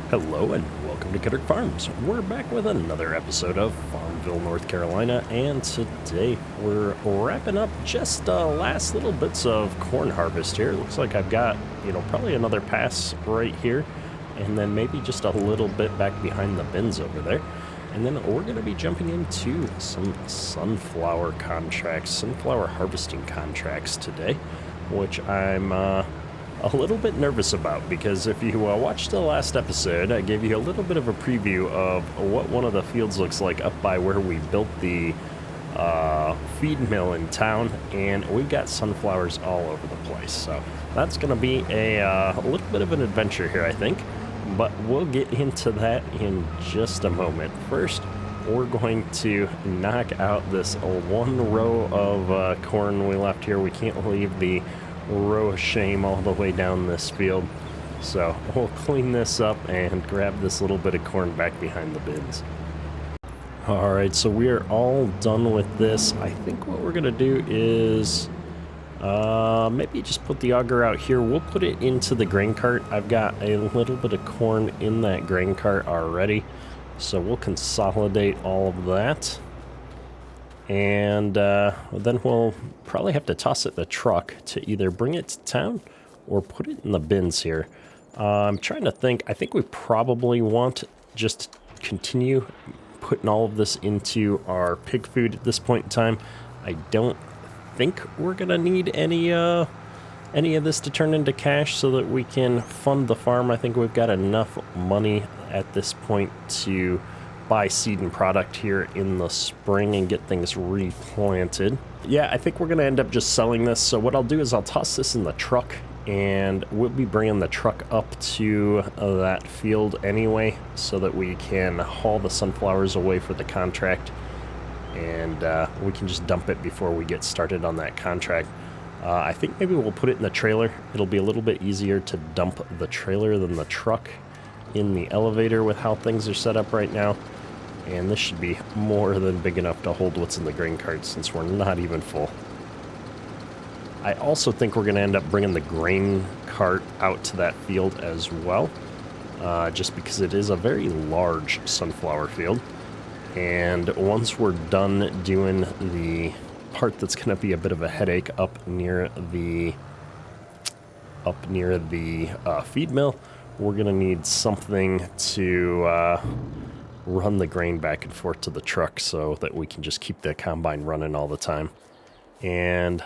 Hello and welcome to Kidder Farms. We're back with another episode of Farmville, North Carolina, and today we're wrapping up just last little bits of corn harvest here. Looks like I've got, probably another pass right here, and then maybe just a little bit back behind the bins over there. And then we're going to be jumping into some sunflower harvesting contracts today, which I'm a little bit nervous about, because if you watched the last episode, I gave you a little bit of a preview of what one of the fields looks like up by where we built the feed mill in town, and we've got sunflowers all over the place. So that's going to be a little bit of an adventure here, I think, but we'll get into that in just a moment. First, we're going to knock out this one row of corn we left here. We can't leave the row of shame all the way down this field, so we'll clean this up and grab this little bit of corn back behind the bins. Alright, so we are all done with this. I think what we're gonna do is maybe just put the auger out here. We'll put it into the grain cart. I've got a little bit of corn in that grain cart already, so we'll consolidate all of that. And then we'll probably have to toss it in the truck to either bring it to town or put it in the bins here. I'm trying to think. I think we probably want just continue putting all of this into our pig food at this point in time. I don't think we're going to need any of this to turn into cash so that we can fund the farm. I think we've got enough money at this point to buy seed and product here in the spring and get things replanted. Yeah, I think we're going to end up just selling this. So what I'll do is I'll toss this in the truck, and we'll be bringing the truck up to that field anyway so that we can haul the sunflowers away for the contract, and we can just dump it before we get started on that contract. I think maybe we'll put it in the trailer. It'll be a little bit easier to dump the trailer than the truck in the elevator with how things are set up right now. And this should be more than big enough to hold what's in the grain cart since we're not even full. I also think we're going to end up bringing the grain cart out to that field as well, just because it is a very large sunflower field. And once we're done doing the part that's going to be a bit of a headache up near the feed mill, we're going to need something to run the grain back and forth to the truck so that we can just keep the combine running all the time. And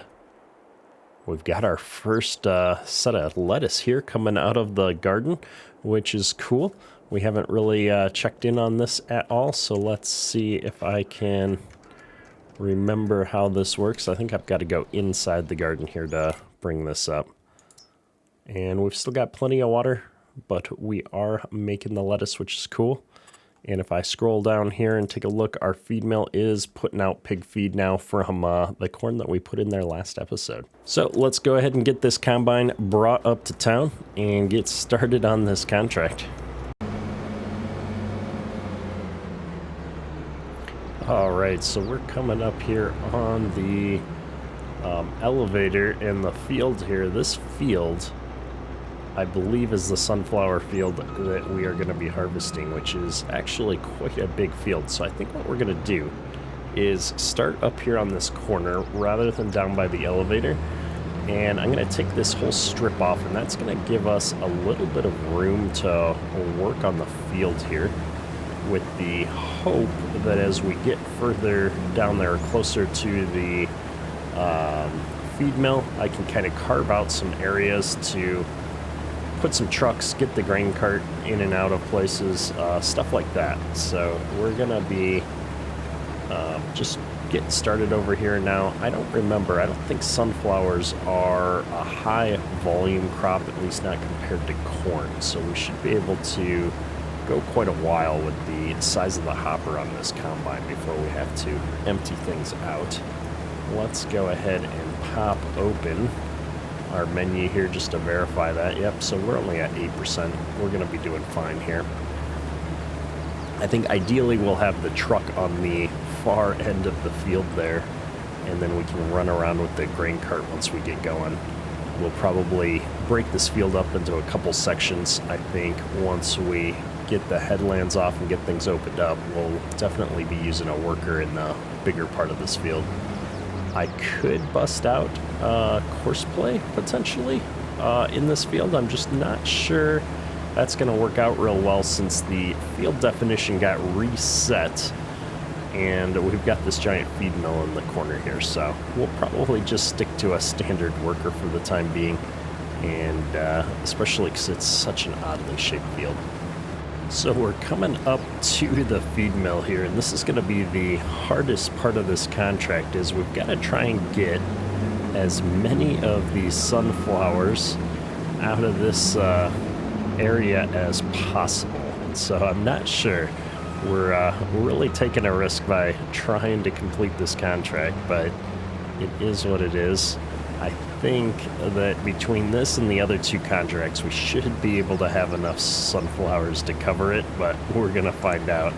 we've got our first set of lettuce here coming out of the garden, which is cool. We haven't really checked in on this at all, so let's see if I can remember how this works. I think I've got to go inside the garden here to bring this up. And we've still got plenty of water, but we are making the lettuce, which is cool. And if I scroll down here and take a look, our feed mill is putting out pig feed now from the corn that we put in there last episode. So let's go ahead and get this combine brought up to town and get started on this contract. All right, so we're coming up here on the elevator in the field here. This field, I believe, is the sunflower field that we are going to be harvesting, which is actually quite a big field. So I think what we're going to do is start up here on this corner rather than down by the elevator. And I'm going to take this whole strip off, and that's going to give us a little bit of room to work on the field here, with the hope that as we get further down there, closer to the feed mill, I can kind of carve out some areas to put some trucks, get the grain cart in and out of places, stuff like that. So we're gonna be just getting started over here now. I don't think sunflowers are a high volume crop, at least not compared to corn, so we should be able to go quite a while with the size of the hopper on this combine before we have to empty things out. Let's go ahead and pop open our menu here just to verify that. Yep, so we're only at 8%. We're going to be doing fine here. I think ideally we'll have the truck on the far end of the field there, and then we can run around with the grain cart once we get going. We'll probably break this field up into a couple sections, I think, once we get the headlands off and get things opened up, we'll definitely be using a worker in the bigger part of this field. I could bust out course play, potentially, in this field. I'm just not sure that's going to work out real well since the field definition got reset, and we've got this giant feed mill in the corner here. So we'll probably just stick to a standard worker for the time being, and especially because it's such an oddly shaped field. So we're coming up to the feed mill here, and this is going to be the hardest part of this contract. Is we've got to try and get as many of these sunflowers out of this area as possible. And so I'm not sure. We're really taking a risk by trying to complete this contract, but it is what it is. I think that between this and the other two contracts, we should be able to have enough sunflowers to cover it, but we're going to find out.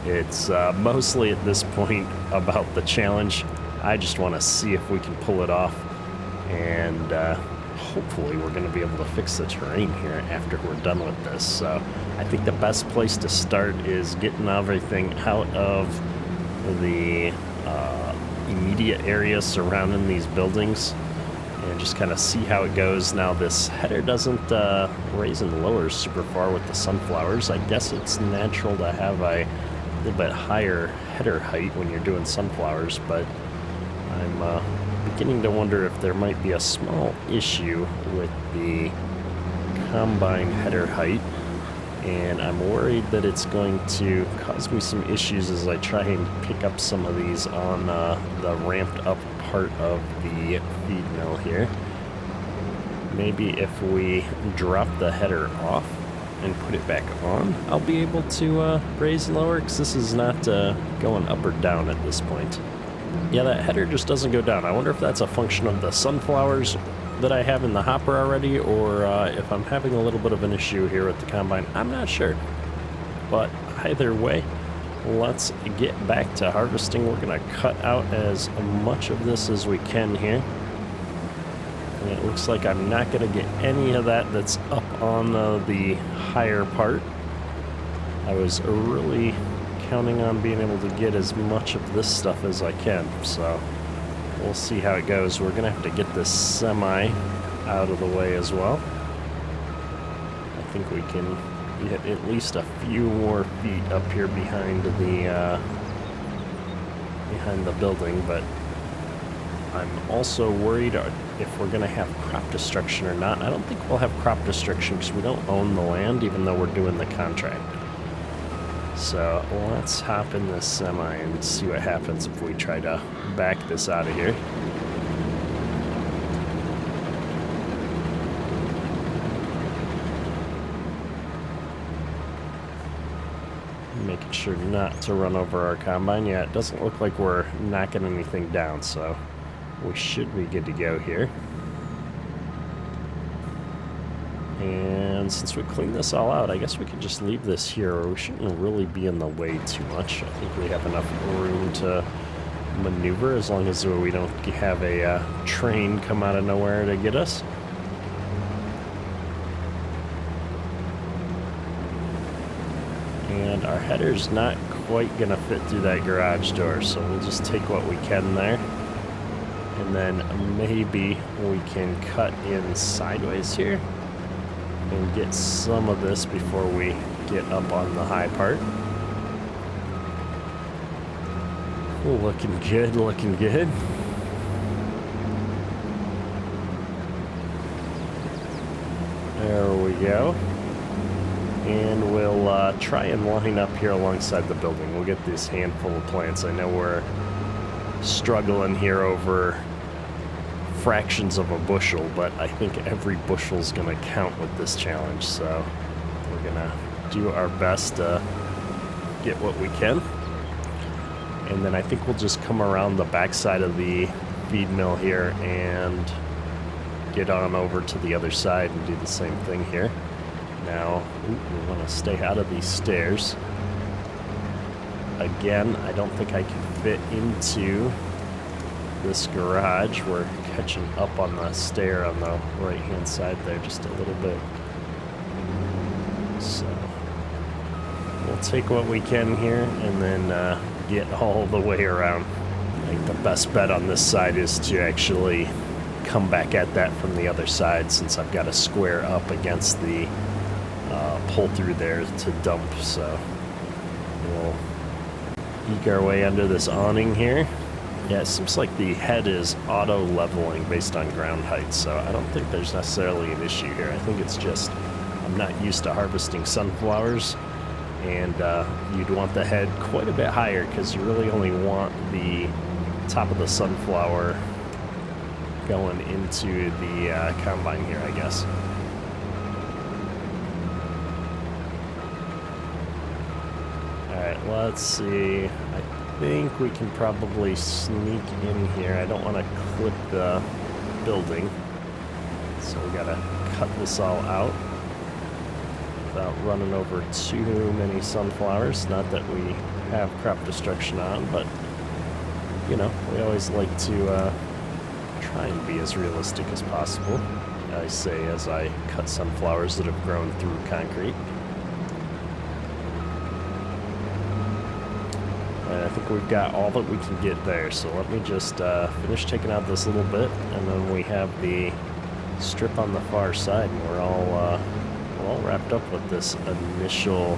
It's mostly at this point about the challenge. I just want to see if we can pull it off, and hopefully we're going to be able to fix the terrain here after we're done with this. So I think the best place to start is getting everything out of the immediate area surrounding these buildings, and just kind of see how it goes. Now this header doesn't raise and lower super far with the sunflowers. I guess it's natural to have a little bit higher header height when you're doing sunflowers, but I'm beginning to wonder if there might be a small issue with the combine header height, and I'm worried that it's going to cause me some issues as I try and pick up some of these on the ramped up part of the feed mill here. Maybe if we drop the header off and put it back on, I'll be able to raise and lower, because this is not going up or down at this point. Yeah, that header just doesn't go down. I wonder if that's a function of the sunflowers that I have in the hopper already, or if I'm having a little bit of an issue here with the combine. I'm not sure. But either way, let's get back to harvesting. We're going to cut out as much of this as we can here. And it looks like I'm not going to get any of that that's up on the higher part. I was really counting on being able to get as much of this stuff as I can, so we'll see how it goes. We're gonna have to get this semi out of the way as well. I think we can get at least a few more feet up here behind the building, but I'm also worried if we're gonna have crop destruction or not. I don't think we'll have crop destruction because we don't own the land, even though we're doing the contract. So let's hop in this semi and see what happens if we try to back this out of here. Making sure not to run over our combine. Yeah, it doesn't look like we're knocking anything down, so we should be good to go here. And since we cleaned this all out, I guess we could just leave this here, or we shouldn't really be in the way too much. I think we have enough room to maneuver as long as we don't have a train come out of nowhere to get us. And our header's not quite going to fit through that garage door, so we'll just take what we can there. And then maybe we can cut in sideways here and get some of this before we get up on the high part. Looking good, looking good. There we go. And we'll try and line up here alongside the building. We'll get this handful of plants. I know we're struggling here over fractions of a bushel, but I think every bushel's gonna count with this challenge, so we're gonna do our best to get what we can. And then I think we'll just come around the backside of the feed mill here and get on over to the other side and do the same thing here. Now, we want to stay out of these stairs. Again, I don't think I can fit into this garage. We're catching up on the stair on the right hand side there just a little bit. So we'll take what we can here and then get all the way around. I think the best bet on this side is to actually come back at that from the other side, since I've got to square up against the pull through there to dump. So we'll eke our way under this awning here. Yeah, it seems like the head is auto leveling based on ground height, so I don't think there's necessarily an issue here. I think it's just I'm not used to harvesting sunflowers, and you'd want the head quite a bit higher because you really only want the top of the sunflower going into the combine here, I guess. Alright, let's see. I think we can probably sneak in here. I don't want to clip the building, so we gotta cut this all out without running over too many sunflowers. Not that we have crop destruction on, but you know, we always like to try and be as realistic as possible, I say as I cut sunflowers that have grown through concrete. And I think we've got all that we can get there, so let me just finish taking out this little bit, and then we have the strip on the far side, and we're all wrapped up with this initial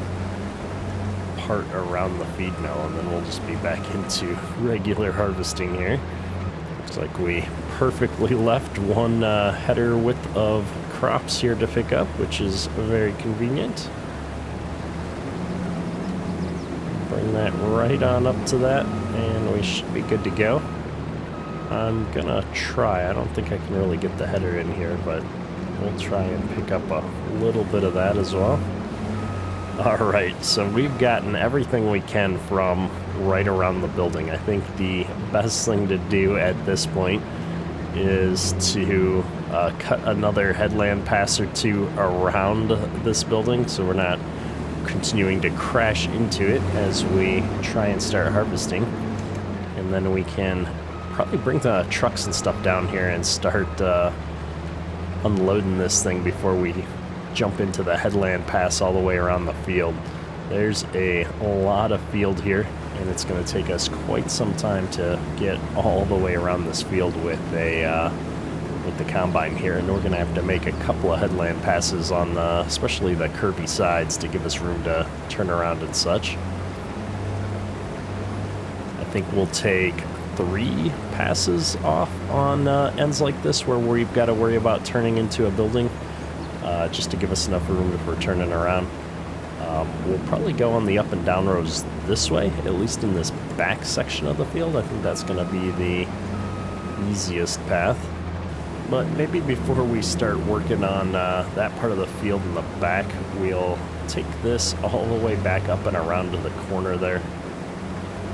part around the feed mill, and then we'll just be back into regular harvesting here. Looks like we perfectly left one header width of crops here to pick up, which is very convenient. Bring that right on up to that, and we should be good to go. I'm gonna try. I don't think I can really get the header in here, but we'll try and pick up a little bit of that as well. Alright, so we've gotten everything we can from right around the building. I think the best thing to do at this point is to cut another headland pass or two around this building, so we're not continuing to crash into it as we try and start harvesting. And then we can probably bring the trucks and stuff down here and start unloading this thing before we jump into the headland pass all the way around the field. There's a lot of field here, and it's going to take us quite some time to get all the way around this field with the combine here, and we're going to have to make a couple of headland passes on especially the curvy sides to give us room to turn around and such. I think we'll take 3 passes off on ends like this where we've got to worry about turning into a building, just to give us enough room if we're turning around. We'll probably go on the up and down rows this way, at least in this back section of the field. I think that's going to be the easiest path. But maybe before we start working on that part of the field in the back, we'll take this all the way back up and around to the corner there,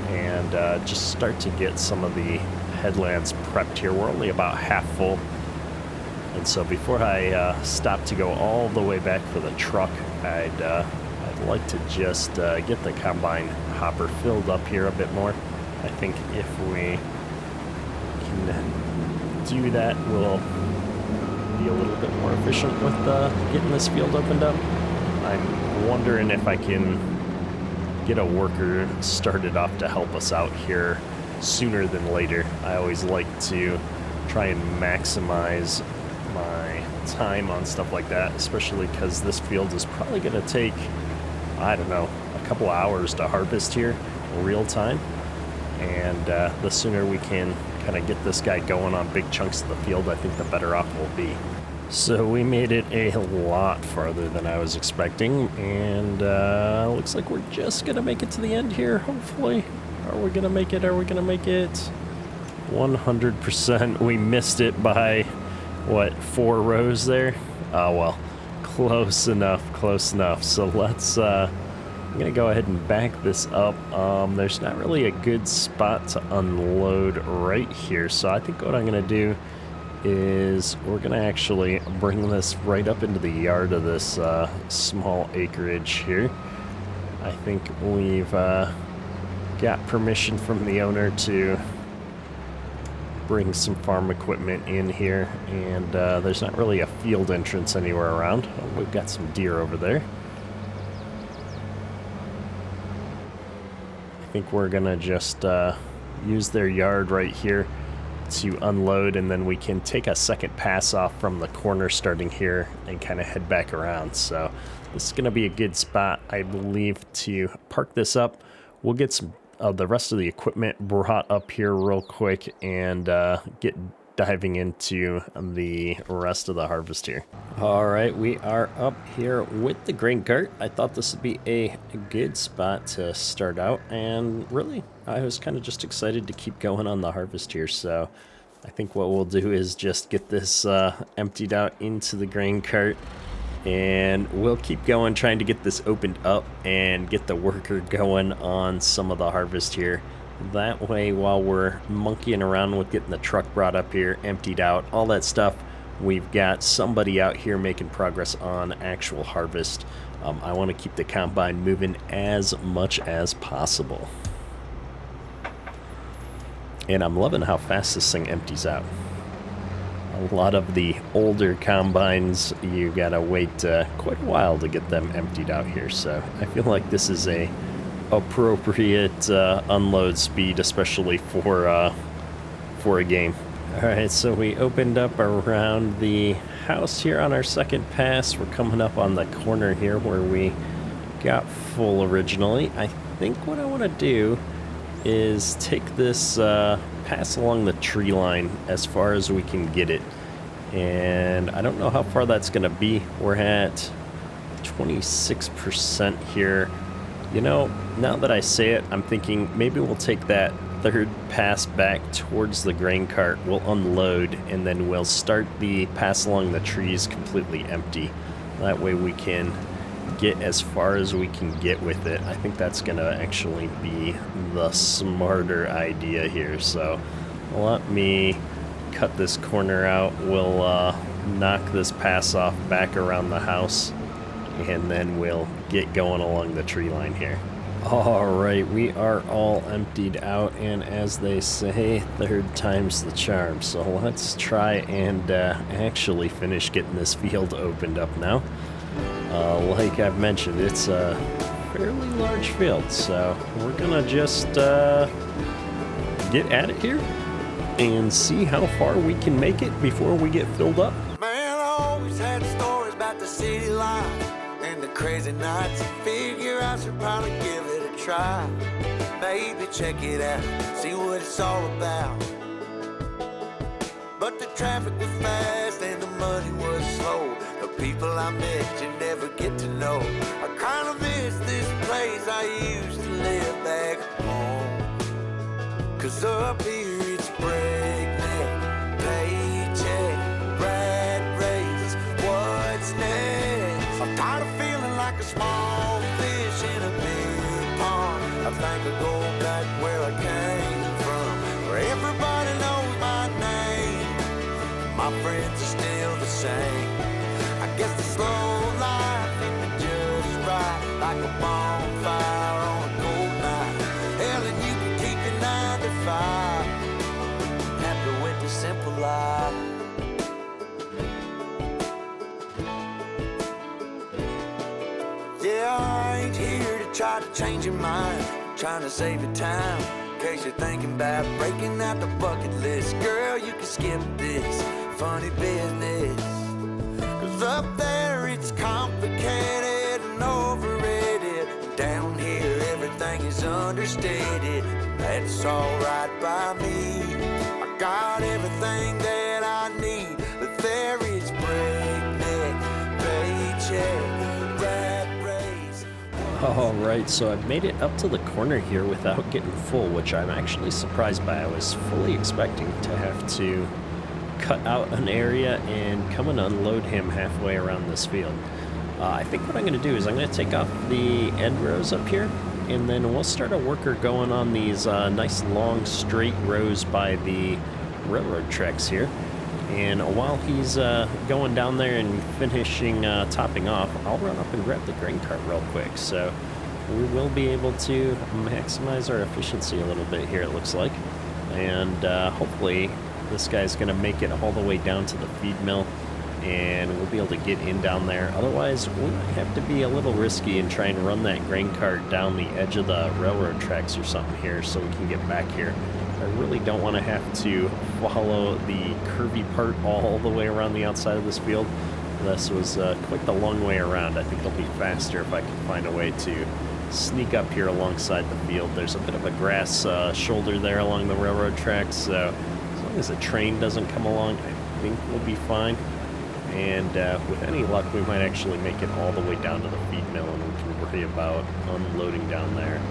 and just start to get some of the headlands prepped here. We're only about half full, and so before I stop to go all the way back for the truck, I'd like to just get the combine hopper filled up here a bit more. I think if we can do that, we'll be a little bit more efficient with getting this field opened up. I'm wondering if I can get a worker started off to help us out here sooner than later. I always like to try and maximize my time on stuff like that, especially because this field is probably going to take, I don't know, a couple hours to harvest here in real time, and the sooner we can kind of get this guy going on big chunks of the field, I think the better off we'll be. So we made it a lot farther than I was expecting, and looks like we're just gonna make it to the end here, hopefully. Are we gonna make it? Are we gonna make it? 100%. We missed it by, what, 4 rows there? Oh well, close enough, close enough. So let's I'm gonna go ahead and back this up. There's not really a good spot to unload right here, so I think what I'm gonna do is we're gonna actually bring this right up into the yard of this small acreage here. I think we've got permission from the owner to bring some farm equipment in here, and there's not really a field entrance anywhere around. Oh, we've got some deer over there. think we're gonna just use their yard right here to unload, and then we can take a second pass off from the corner starting here and kind of head back around. So this is gonna be a good spot, I believe, to park this up. We'll get some of the rest of the equipment brought up here real quick and get diving into the rest of the harvest here. All right, we are up here with the grain cart. I thought this would be a good spot to start out, and really I was kind of just excited to keep going on the harvest here. So I think what we'll do is just get this emptied out into the grain cart, and we'll keep going trying to get this opened up and get the worker going on some of the harvest here. That way, while we're monkeying around with getting the truck brought up here, emptied out, all that stuff, we've got somebody out here making progress on actual harvest. I want to keep the combine moving as much as possible. And I'm loving how fast this thing empties out. A lot of the older combines, you gotta wait quite a while to get them emptied out here. So I feel like this is a appropriate unload speed, especially for a game. All right, so we opened up around the house here on our second pass. We're coming up on the corner here where we got full originally. I think what I want to do is take this pass along the tree line as far as we can get it, and I don't know how far that's going to be. We're at 26% here. You know, now that I say it, I'm thinking maybe we'll take that third pass back towards the grain cart, we'll unload, and then we'll start the pass along the trees completely empty. That way we can get as far as we can get with it. I think that's going to actually be the smarter idea here. So let me cut this corner out. We'll knock this pass off back around the house, and then we'll get going along the tree line here. All right, we are all emptied out, and as they say, third time's the charm. So let's try and actually finish getting this field opened up now. Like I've mentioned, it's a fairly large field, so we're gonna just get at it here and see how far we can make it before we get filled up. Man, I always had stories about the city life and the crazy nights. Figure I should probably give it a try. Maybe check it out, see what it's all about. But the traffic was fast and the money was slow. The people I met you never get to know. I kinda miss this place I used to live back home. 'Cause up here it's breakneck, paycheck, rat race, what's next? I'm tired of feeling like a small fish in a big pond. I think I'll go back where I came from, where everybody knows my name. My friends are still the same. I guess the slow life hit me just right, like a bonfire on a cold night. Hell, and you can keep your 9 to 5. Happy with the simple life. Yeah, I ain't here to try to change your mind. I'm trying to save your time, in case you're thinking about breaking out the bucket list. Girl, you can skip this funny business. 'Cause up there it's complicated and overrated. Down here everything is understated. That's alright by me. I got everything that I need. But there is breakneck, paycheck, rat race. All right, so I've made it up to the corner here without getting full, which I'm actually surprised by. I was fully expecting to have to cut out an area and come and unload him halfway around this field. I think what I'm going to do is I'm going to take off the end rows up here, and then we'll start a worker going on these nice long straight rows by the railroad tracks here. And while he's going down there and finishing topping off, I'll run up and grab the grain cart real quick. So we will be able to maximize our efficiency a little bit here, it looks like. And hopefully this guy's going to make it all the way down to the feed mill, and we'll be able to get in down there. Otherwise, we might have to be a little risky and try and run that grain cart down the edge of the railroad tracks or something here so we can get back here. I really don't want to have to follow the curvy part all the way around the outside of this field. This was quite the long way around. I think it'll be faster if I can find a way to sneak up here alongside the field. There's a bit of a grass shoulder there along the railroad tracks, so as long as a train doesn't come along, I think we'll be fine. And with any luck, we might actually make it all the way down to the feed mill, and we can worry about unloading down there.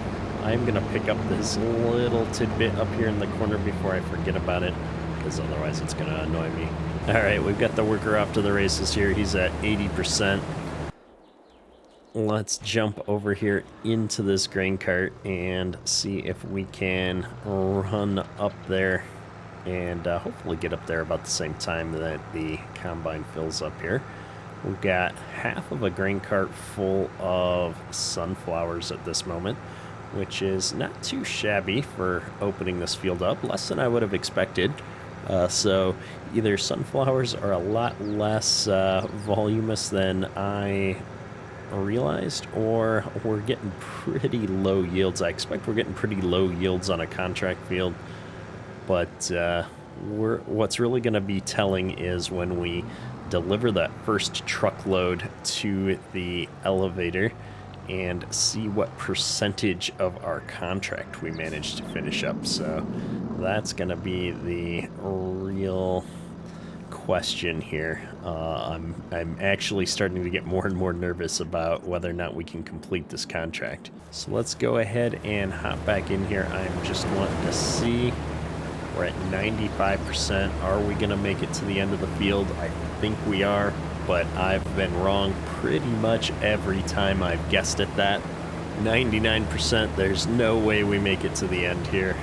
I'm going to pick up this little tidbit up here in the corner before I forget about it, because otherwise it's going to annoy me. Alright, we've got the worker off to the races here. He's at 80%. Let's jump over here into this grain cart and see if we can run up there and hopefully get up there about the same time that the combine fills up here. We've got half of a grain cart full of sunflowers at this moment, which is not too shabby for opening this field up, less than I would have expected. So either sunflowers are a lot less voluminous than I realized, or we're getting pretty low yields. I expect we're getting pretty low yields on a contract field, but what's really going to be telling is when we deliver that first truckload to the elevator and see what percentage of our contract we managed to finish up. So that's going to be the real question here. I'm actually starting to get more and more nervous about whether or not we can complete this contract. So let's go ahead and hop back in here. I'm just wanting to see. We're at 95%. Are we going to make it to the end of the field? I think we are, but I've been wrong pretty much every time I've guessed at that. 99%, there's no way we make it to the end here.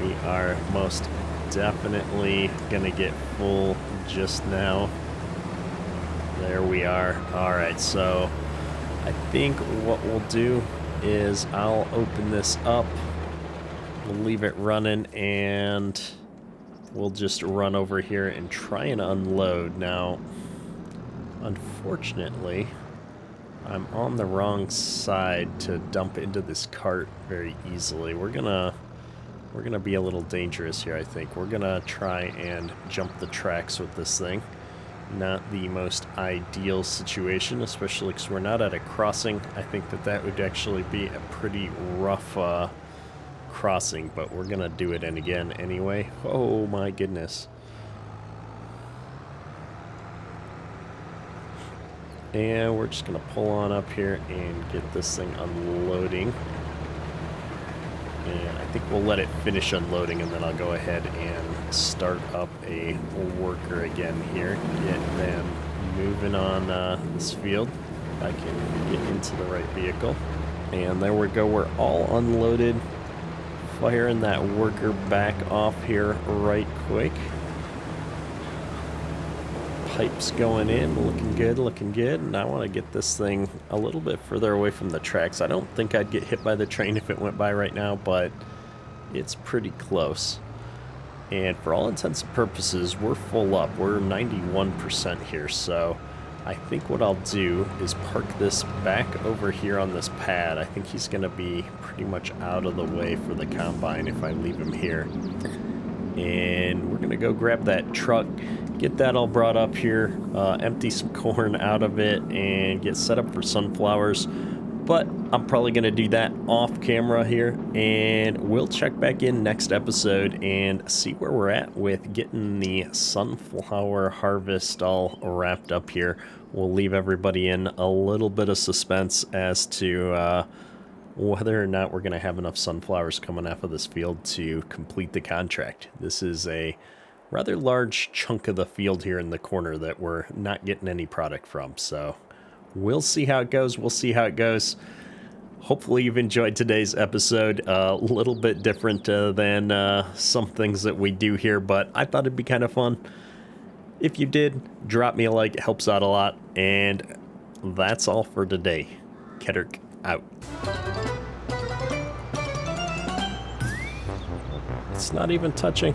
We are most definitely gonna get full just now. There we are. Alright, so I think what we'll do is I'll open this up, we'll leave it running, and we'll just run over here and try and unload. Now, unfortunately, I'm on the wrong side to dump into this cart very easily. We're gonna be a little dangerous here, I think. We're gonna try and jump the tracks with this thing. Not the most ideal situation, especially because we're not at a crossing. I think that would actually be a pretty rough crossing, but we're gonna do it in again anyway. Oh my goodness. And we're just gonna pull on up here and get this thing unloading. And I think we'll let it finish unloading, and then I'll go ahead and start up a worker again here. Get them moving on this field. If I can get into the right vehicle. And there we go, we're all unloaded. Firing that worker back off here right quick. Pipes going in, looking good, looking good. And I want to get this thing a little bit further away from the tracks. I don't think I'd get hit by the train if it went by right now, but it's pretty close. And for all intents and purposes, we're full up. We're 91% here, so I think what I'll do is park this back over here on this pad. I think he's going to be pretty much out of the way for the combine if I leave him here. And we're going to go grab that truck, get that all brought up here, empty some corn out of it, and get set up for sunflowers. But I'm probably going to do that off camera here, and we'll check back in next episode and see where we're at with getting the sunflower harvest all wrapped up here. We'll leave everybody in a little bit of suspense as to whether or not we're going to have enough sunflowers coming off of this field to complete the contract. This is a rather large chunk of the field here in the corner that we're not getting any product from, so we'll see how it goes. We'll see how it goes. Hopefully you've enjoyed today's episode. A little bit different than some things that we do here, but I thought it'd be kind of fun. If you did, drop me a like. It helps out a lot. And that's all for today. Kedrick out. It's not even touching.